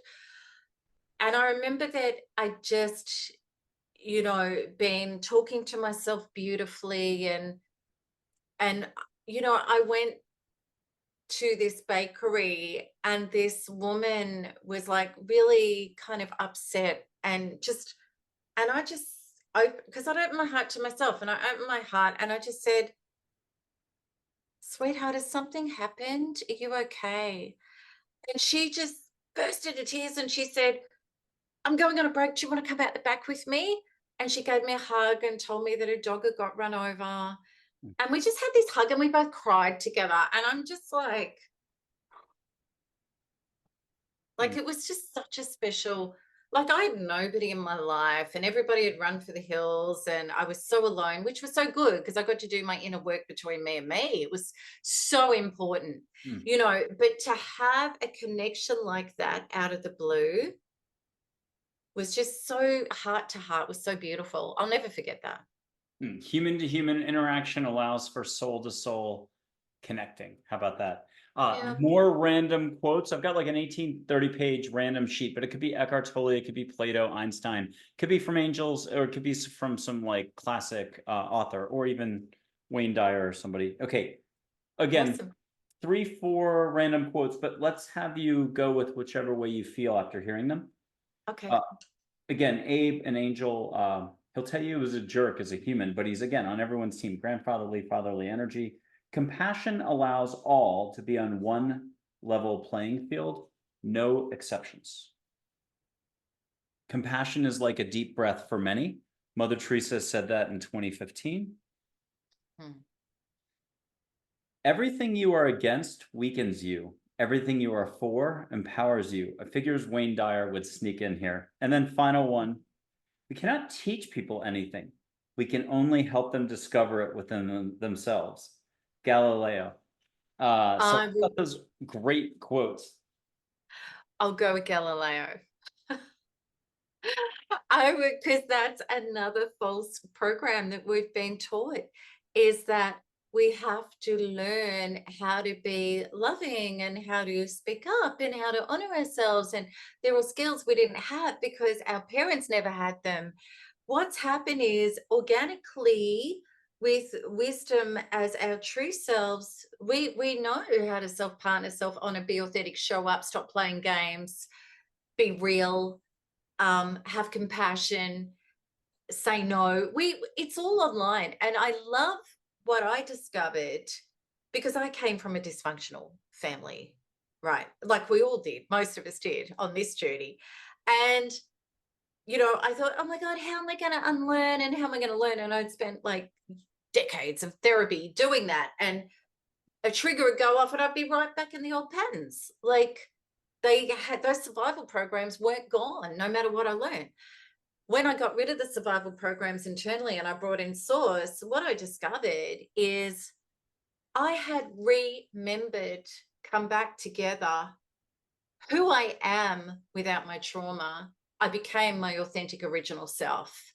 Speaker 2: And I remember that I just, you know, been talking to myself beautifully, and you know, I went to this bakery and this woman was like really kind of upset, and just, and I just, because I'd opened my heart to myself and I opened my heart and I just said, sweetheart, has something happened? Are you okay? And she just burst into tears and she said, I'm going on a break. Do you want to come out the back with me? And she gave me a hug and told me that her dog had got run over. And we just had this hug and we both cried together. And I'm just like, it was just such a special, like I had nobody in my life and everybody had run for the hills and I was so alone, which was so good because I got to do my inner work between me and me. It was so important, you know, but to have a connection like that out of the blue was just so heart to heart, was so beautiful. I'll never forget that.
Speaker 1: Human to human interaction allows for soul to soul connecting. How about that?
Speaker 2: Yeah.
Speaker 1: More random quotes. I've got like an 18-30-page random sheet, but it could be Eckhart Tolle, it could be Plato, Einstein, it could be from angels, or it could be from some like classic author, or even Wayne Dyer or somebody. Okay, again,
Speaker 2: Awesome.
Speaker 1: 3-4 random quotes, but let's have you go with whichever way you feel after hearing them.
Speaker 2: Okay.
Speaker 1: Again, Abe, an angel, he'll tell you he was a jerk as a human, but he's again on everyone's team. Grandfatherly, fatherly energy. Compassion allows all to be on one level playing field, no exceptions. Compassion is like a deep breath for many. Mother Teresa said that in 2015. Everything you are against weakens you. Everything you are for empowers you. I figures Wayne Dyer would sneak in here. And then final one, we cannot teach people anything. We can only help them discover it within themselves. Galileo. So I
Speaker 2: I will,
Speaker 1: thought those great quotes.
Speaker 2: I'll go with Galileo. I would, because that's another false program that we've been taught, is that we have to learn how to be loving and how to speak up and how to honor ourselves. And there are skills we didn't have because our parents never had them. What's happened is organically, with wisdom as our true selves, we know how to self-partner, self-honor, be authentic, show up, stop playing games, be real, have compassion, say no. It's all online. And I love what I discovered because I came from a dysfunctional family, right? Like we all did, most of us did on this journey. And I thought, oh my God, how am I going to unlearn and how am I going to learn? And I'd spent like decades of therapy doing that. And a trigger would go off and I'd be right back in the old patterns. Like they had those survival programs weren't gone no matter what I learned. When I got rid of the survival programs internally and I brought in Source, what I discovered is I had remembered, come back together who I am without my trauma. I became my authentic original self.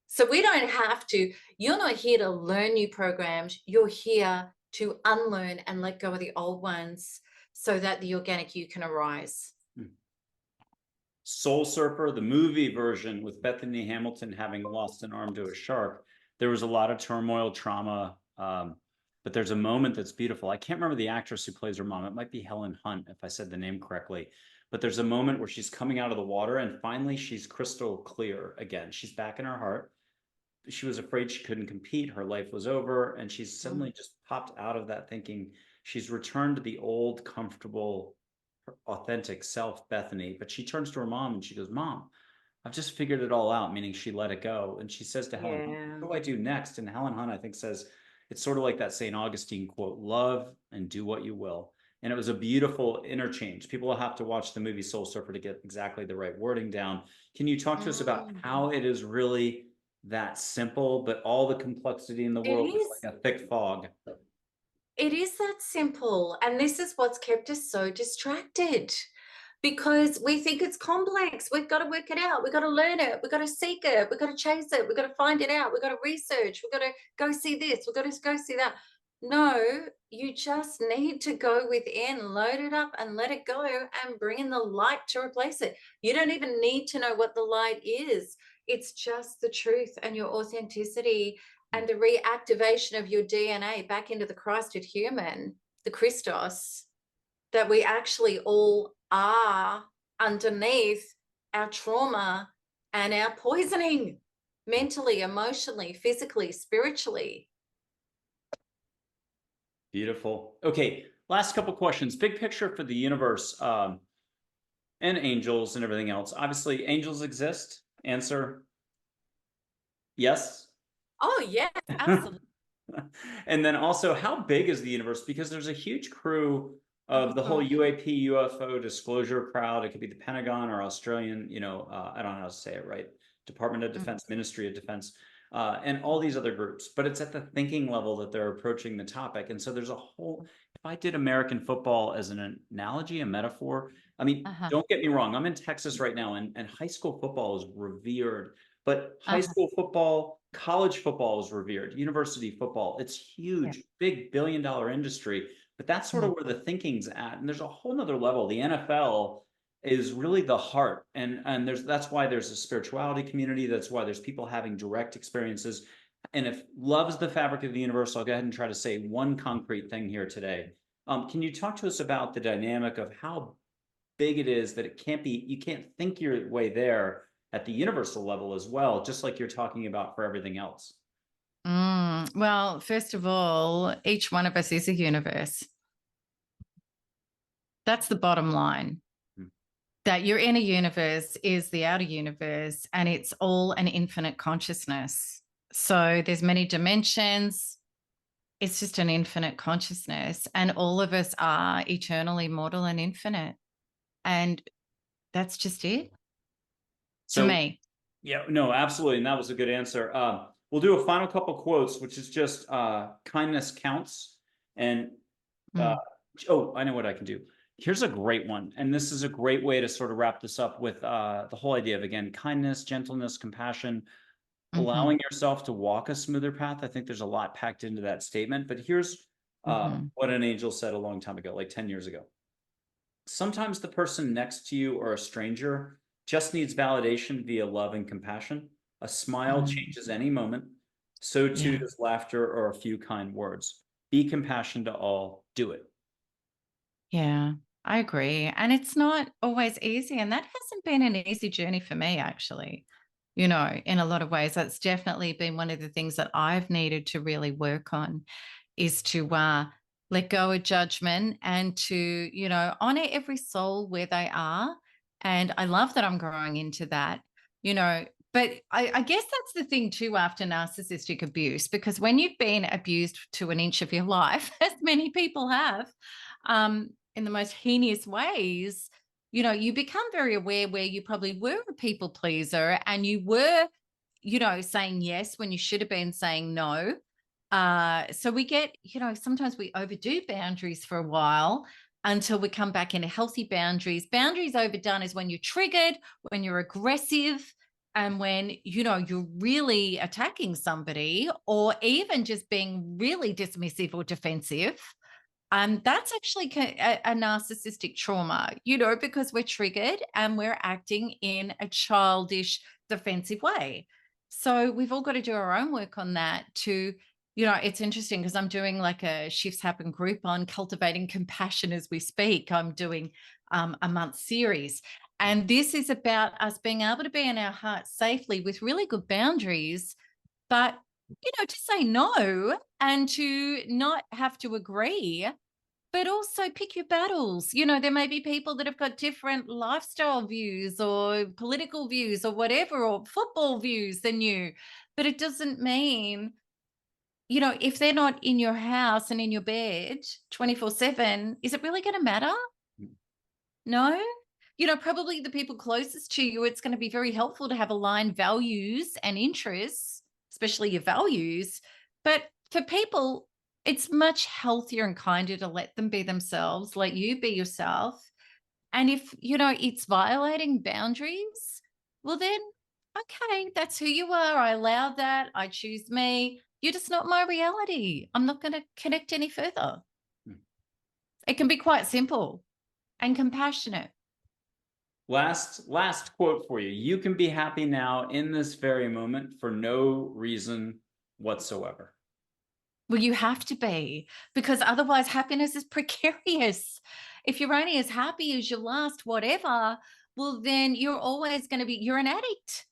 Speaker 2: So we don't have to, you're not here to learn new programs. You're here to unlearn and let go of the old ones so that the organic you can arise.
Speaker 1: Soul Surfer, the movie version with Bethany Hamilton having lost an arm to a shark, there was a lot of turmoil, trauma, but there's a moment that's beautiful. I can't remember the actress who plays her mom. It might be Helen Hunt, if I said the name correctly. But there's a moment where she's coming out of the water and finally she's crystal clear again. She's back in her heart. She was afraid she couldn't compete. Her life was over. And she's suddenly just popped out of that thinking. She's returned to the old, comfortable, authentic self, Bethany. But she turns to her mom and she goes, Mom, I've just figured it all out, meaning she let it go. And she says to Helen Hunt,
Speaker 2: Yeah.
Speaker 1: what do I do next? And Helen Hunt, I think, says, it's sort of like that St. Augustine quote, love and do what you will. And it was a beautiful interchange. People will have to watch the movie Soul Surfer to get exactly the right wording down. Can you talk to us about how it is really that simple, but all the complexity in the
Speaker 2: It
Speaker 1: world is
Speaker 2: is.
Speaker 1: like a thick fog?
Speaker 2: It is that simple. And this is what's kept us so distracted because we think it's complex. We've got to work it out. We've got to learn it. We've got to seek it. We've got to chase it. We've got to find it out. We've got to research. We've got to go see this. We've got to go see that. No, you just need to go within, load it up and let it go and bring in the light to replace it. You don't even need to know what the light is. It's just the truth and your authenticity and the reactivation of your DNA back into the Christed human, the Christos, that we actually all are underneath our trauma and our poisoning, mentally, emotionally, physically, spiritually.
Speaker 1: Beautiful. Okay, last couple questions. Big picture for the universe and angels and everything else. Obviously, angels exist. Answer yes.
Speaker 2: Oh, yes, absolutely.
Speaker 1: And then also, how big is the universe? Because there's a huge crew of the whole UAP, UFO disclosure crowd. It could be the Pentagon or Australian, I don't know how to say it right. Department of Defense, Ministry of Defense, and all these other groups. But it's at the thinking level that they're approaching the topic. And so there's a whole, if I did American football as an analogy, a metaphor, I mean, don't get me wrong. I'm in Texas right now, and high school football is revered. But high school football, college football is revered, university football, it's huge, big billion-dollar industry. But that's sort of where the thinking's at. And there's a whole nother level. The NFL is really the heart. And that's why there's a spirituality community. That's why there's people having direct experiences. And if love is the fabric of the universe, I'll go ahead and try to say one concrete thing here today. Can you talk to us about the dynamic of how big it is that you can't think your way there at the universal level as well, just like you're talking about for everything else?
Speaker 3: Well, first of all, each one of us is a universe. That's the bottom line. That your inner universe is the outer universe, and it's all an infinite consciousness. So there's many dimensions. It's just an infinite consciousness, and all of us are eternally immortal and infinite. And that's just it to me.
Speaker 1: Yeah, no, absolutely. And that was a good answer. We'll do a final couple quotes, which is just kindness counts. And uh, oh, I know what I can do. Here's a great one. And this is a great way to sort of wrap this up with the whole idea of, again, kindness, gentleness, compassion, allowing yourself to walk a smoother path. I think there's a lot packed into that statement. But here's what an angel said a long time ago, like 10 years ago. Sometimes the person next to you or a stranger just needs validation via love and compassion. A smile changes any moment. So too does laughter or a few kind words. Be compassionate to all. Do it.
Speaker 3: Yeah, I agree. And it's not always easy. And that hasn't been an easy journey for me, actually. You know, in a lot of ways, that's definitely been one of the things that I've needed to really work on, is to let go of judgment and to, you know, honor every soul where they are. And I love that I'm growing into that, you know. But I guess that's the thing too after narcissistic abuse, because when you've been abused to an inch of your life, as many people have, in the most heinous ways, you know, you become very aware where you probably were a people pleaser and you were, you know, saying yes when you should have been saying no. So we get, you know, sometimes we overdo boundaries for a while until we come back into healthy boundaries. Boundaries overdone is when you're triggered, when you're aggressive, and when, you know, you're really attacking somebody, or even just being really dismissive or defensive. That's actually a narcissistic trauma, you know, because we're triggered and we're acting in a childish, defensive way. So we've all got to do our own work on that to, you know, it's interesting because I'm doing like a Shifts Happen group on cultivating compassion as we speak. I'm doing a month series. And this is about us being able to be in our hearts safely with really good boundaries, but, you know, to say no and to not have to agree, but also pick your battles. You know, there may be people that have got different lifestyle views or political views or whatever, or football views than you. But it doesn't mean, you know, if they're not in your house and in your bed 24/7, is it really going to matter? No. You know, probably the people closest to you, it's going to be very helpful to have aligned values and interests, especially your values. But for people, it's much healthier and kinder to let them be themselves, let you be yourself. And if, you know, it's violating boundaries, well, then, okay, that's who you are. I allow that. I choose me. You're just not my reality. I'm not going to connect any further. It can be quite simple and compassionate.
Speaker 1: Last quote for you. You can be happy now in this very moment for no reason whatsoever.
Speaker 3: Well, you have to be, because otherwise happiness is precarious. If you're only as happy as your last whatever, well, then you're always going to be, you're an addict.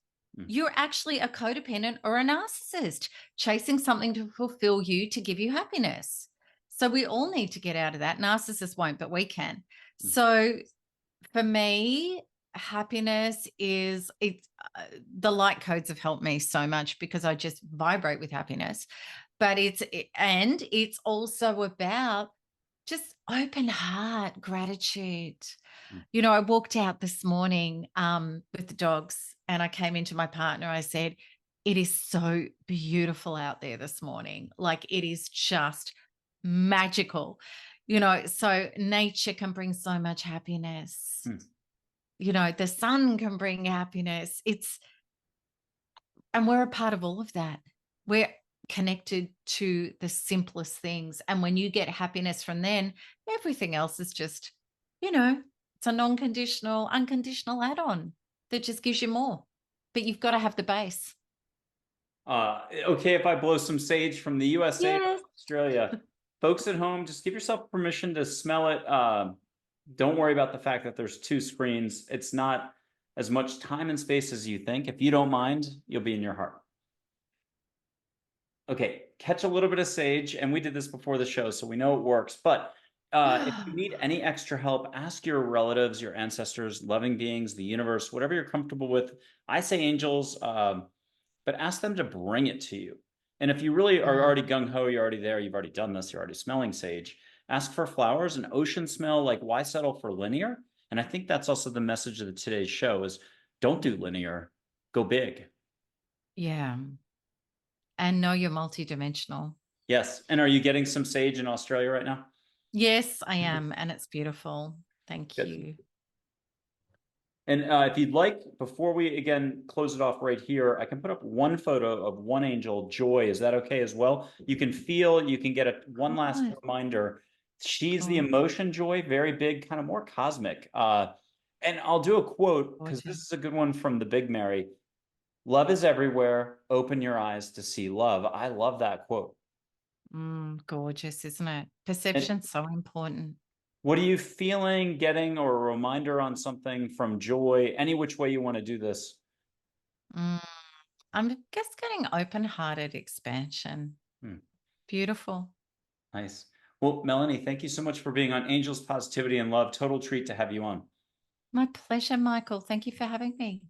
Speaker 3: You're actually a codependent or a narcissist, chasing something to fulfill you, to give you happiness. So we all need to get out of that. Narcissists won't, but we can. So for me, happiness is, it's the light codes have helped me so much because I just vibrate with happiness. But it's also about just open heart gratitude. You know, I walked out this morning with the dogs and I came into my partner. I said, it is so beautiful out there this morning. Like, it is just magical. You know, so nature can bring so much happiness. You know, the sun can bring happiness. And we're a part of all of that. We're connected to the simplest things. And when you get happiness from then, everything else is just, you know, it's a non-conditional, unconditional add-on that just gives you more. But you've got to have the base.
Speaker 1: Okay, if I blow some sage from the USA
Speaker 3: Yes.
Speaker 1: to Australia. Folks at home, just give yourself permission to smell it. Don't worry about the fact that there's two screens. It's not as much time and space as you think. If you don't mind, you'll be in your heart. Okay, catch a little bit of sage, and we did this before the show, so we know it works. But if you need any extra help, ask your relatives, your ancestors, loving beings, the universe, whatever you're comfortable with. I say angels, but ask them to bring it to you. And if you really are already gung-ho, you're already there, you've already done this, you're already smelling sage, ask for flowers, an ocean smell. Like, why settle for linear? And I think that's also the message of today's show is don't do linear, go big.
Speaker 3: Yeah. and know you're multidimensional.
Speaker 1: Yes. And are you getting some sage in Australia right now?
Speaker 3: Yes, I am. And it's beautiful. Thank
Speaker 1: Good.
Speaker 3: you.
Speaker 1: And if you'd like, before we again close it off right here, I can put up one photo of one angel, Joy. Is that okay as well? You can feel, you can get one last
Speaker 3: Good.
Speaker 1: reminder. She's the
Speaker 3: Cool.
Speaker 1: emotion, Joy, very big, kind of more cosmic. And I'll do a quote because this
Speaker 3: Gorgeous.
Speaker 1: is a good one from the Big Mary. Love is everywhere. Open your eyes to see love. I love that quote.
Speaker 3: Gorgeous, isn't it?
Speaker 1: And
Speaker 3: Perception's so important.
Speaker 1: what are you feeling, getting, or a reminder on something from Joy? Any which way you want to do this.
Speaker 3: Mm, I'm just getting open-hearted expansion. Beautiful.
Speaker 1: Nice. Well, Melanie, thank you so much for being on Angels, Positivity, and Love. Total treat to have you on.
Speaker 3: My pleasure, Michael. Thank you for having me.